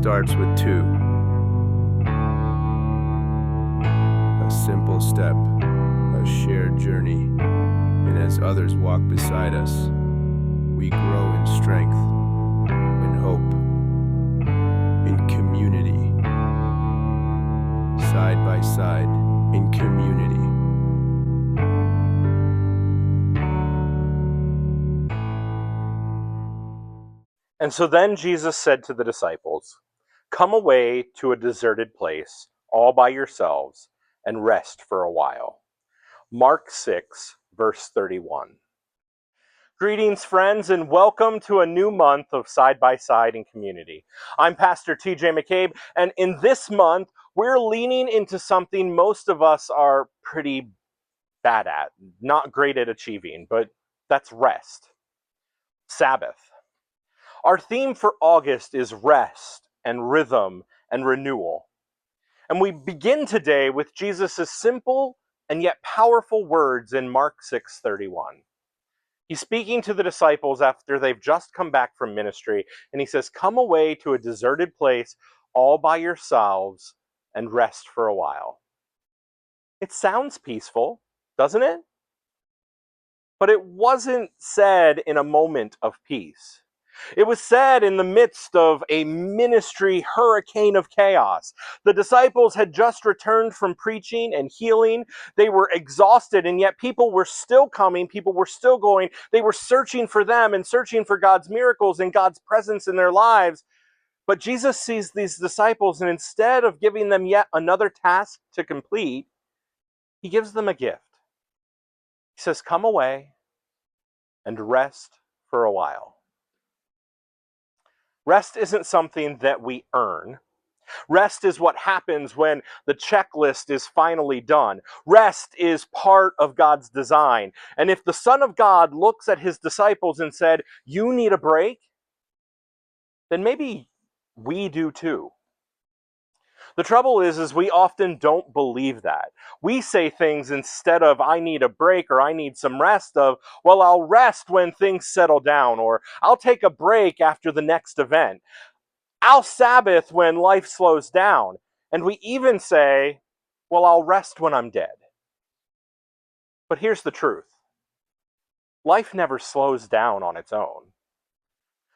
starts with two. A simple step, a shared journey, and as others walk beside us, we grow in strength, in hope, in community, side by side, in community. And so then Jesus said to the disciples, "Come away to a deserted place, all by yourselves, and rest for a while." Mark 6, verse 31. Greetings, friends, and welcome to a new month of Side by Side in Community. I'm Pastor TJ McCabe, and in this month, we're leaning into something most of us are pretty bad at, not great at achieving, but that's rest. Sabbath. Our theme for August is rest and rhythm and renewal. And we begin today with Jesus' simple and yet powerful words in Mark 6:31. He's speaking to the disciples after they've just come back from ministry, and he says, "Come away to a deserted place all by yourselves and rest for a while." It sounds peaceful, doesn't it? But it wasn't said in a moment of peace. It was said in the midst of a ministry hurricane of chaos. The disciples had just returned from preaching and healing. They were exhausted, and yet people were still coming. People were still going. They were searching for them and searching for God's miracles and God's presence in their lives. But Jesus sees these disciples, and instead of giving them yet another task to complete, he gives them a gift. He says, "Come away and rest for a while." Rest isn't something that we earn. Rest is what happens when the checklist is finally done. Rest is part of God's design. And if the Son of God looks at his disciples and said, "You need a break," then maybe we do too. The trouble is we often don't believe that. We say things instead of, "I need a break," or "I need some rest," of, "Well, I'll rest when things settle down," or "I'll take a break after the next event. I'll Sabbath when life slows down." And we even say, "Well, I'll rest when I'm dead." But here's the truth. Life never slows down on its own.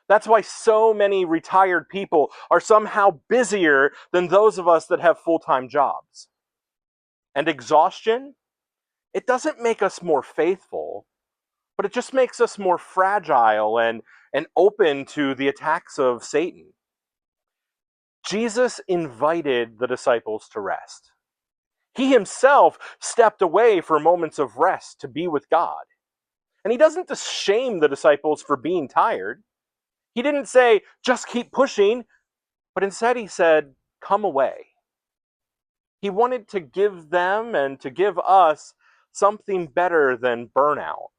That's why so many retired people are somehow busier than those of us that have full-time jobs. And exhaustion, it doesn't make us more faithful, but it just makes us more fragile and open to the attacks of Satan. Jesus invited the disciples to rest. He himself stepped away for moments of rest to be with God. And he doesn't just shame the disciples for being tired. He didn't say, "Just keep pushing," but instead he said, "Come away." He wanted to give them and to give us something better than burnout.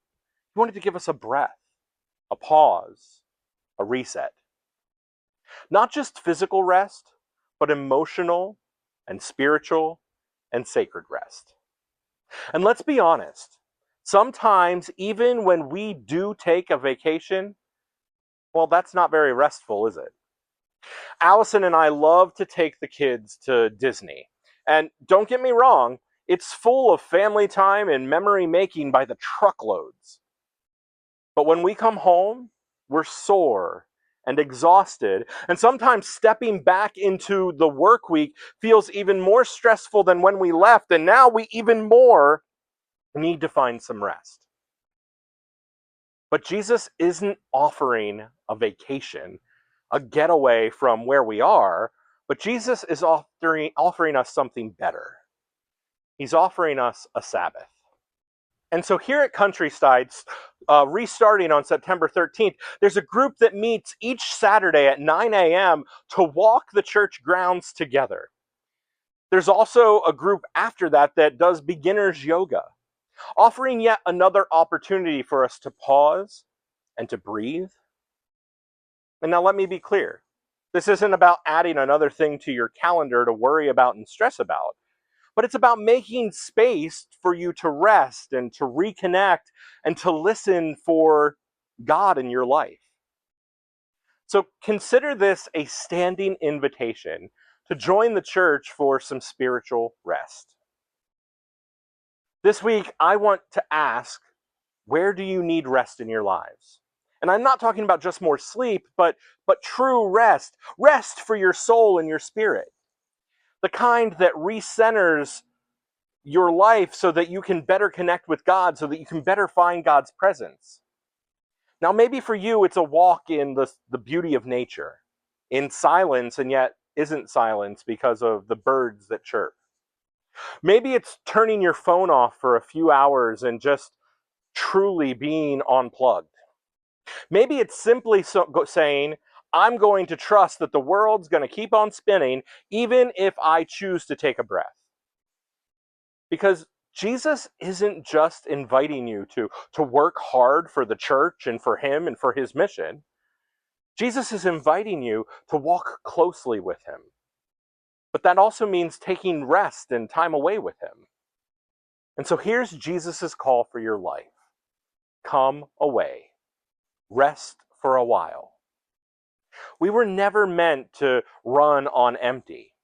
He wanted to give us a breath, a pause, a reset. Not just physical rest, but emotional and spiritual and sacred rest. And let's be honest, sometimes even when we do take a vacation, well, that's not very restful, is it? Allison and I love to take the kids to Disney. And don't get me wrong, it's full of family time and memory making by the truckloads. But when we come home, we're sore and exhausted, and sometimes stepping back into the work week feels even more stressful than when we left, and now we even more need to find some rest. But Jesus isn't offering a vacation, a getaway from where we are, but Jesus is offering us something better. He's offering us a Sabbath. And so here at Countryside, restarting on September 13th, there's a group that meets each Saturday at 9 a.m. to walk the church grounds together. There's also a group after that that does beginners yoga, offering yet another opportunity for us to pause and to breathe. And now let me be clear. This isn't about adding another thing to your calendar to worry about and stress about, but it's about making space for you to rest and to reconnect and to listen for God in your life. So consider this a standing invitation to join the church for some spiritual rest. This week, I want to ask, where do you need rest in your lives? And I'm not talking about just more sleep, but true rest. Rest for your soul and your spirit. The kind that recenters your life so that you can better connect with God, so that you can better find God's presence. Now, maybe for you, it's a walk in the beauty of nature, in silence, and yet isn't silence because of the birds that chirp. Maybe it's turning your phone off for a few hours and just truly being unplugged. Maybe it's simply saying, I'm going to trust that the world's going to keep on spinning, even if I choose to take a breath. Because Jesus isn't just inviting you to work hard for the church and for him and for his mission. Jesus is inviting you to walk closely with him. But that also means taking rest and time away with him. And so here's Jesus' call for your life. Come away. Rest for a while. We were never meant to run on empty.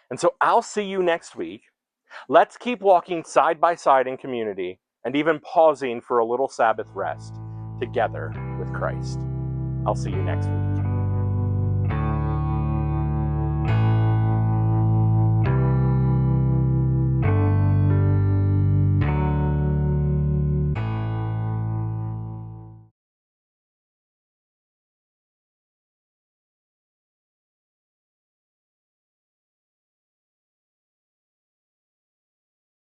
And so I'll see you next week. Let's keep walking side by side in community and even pausing for a little Sabbath rest together with Christ. I'll see you next week.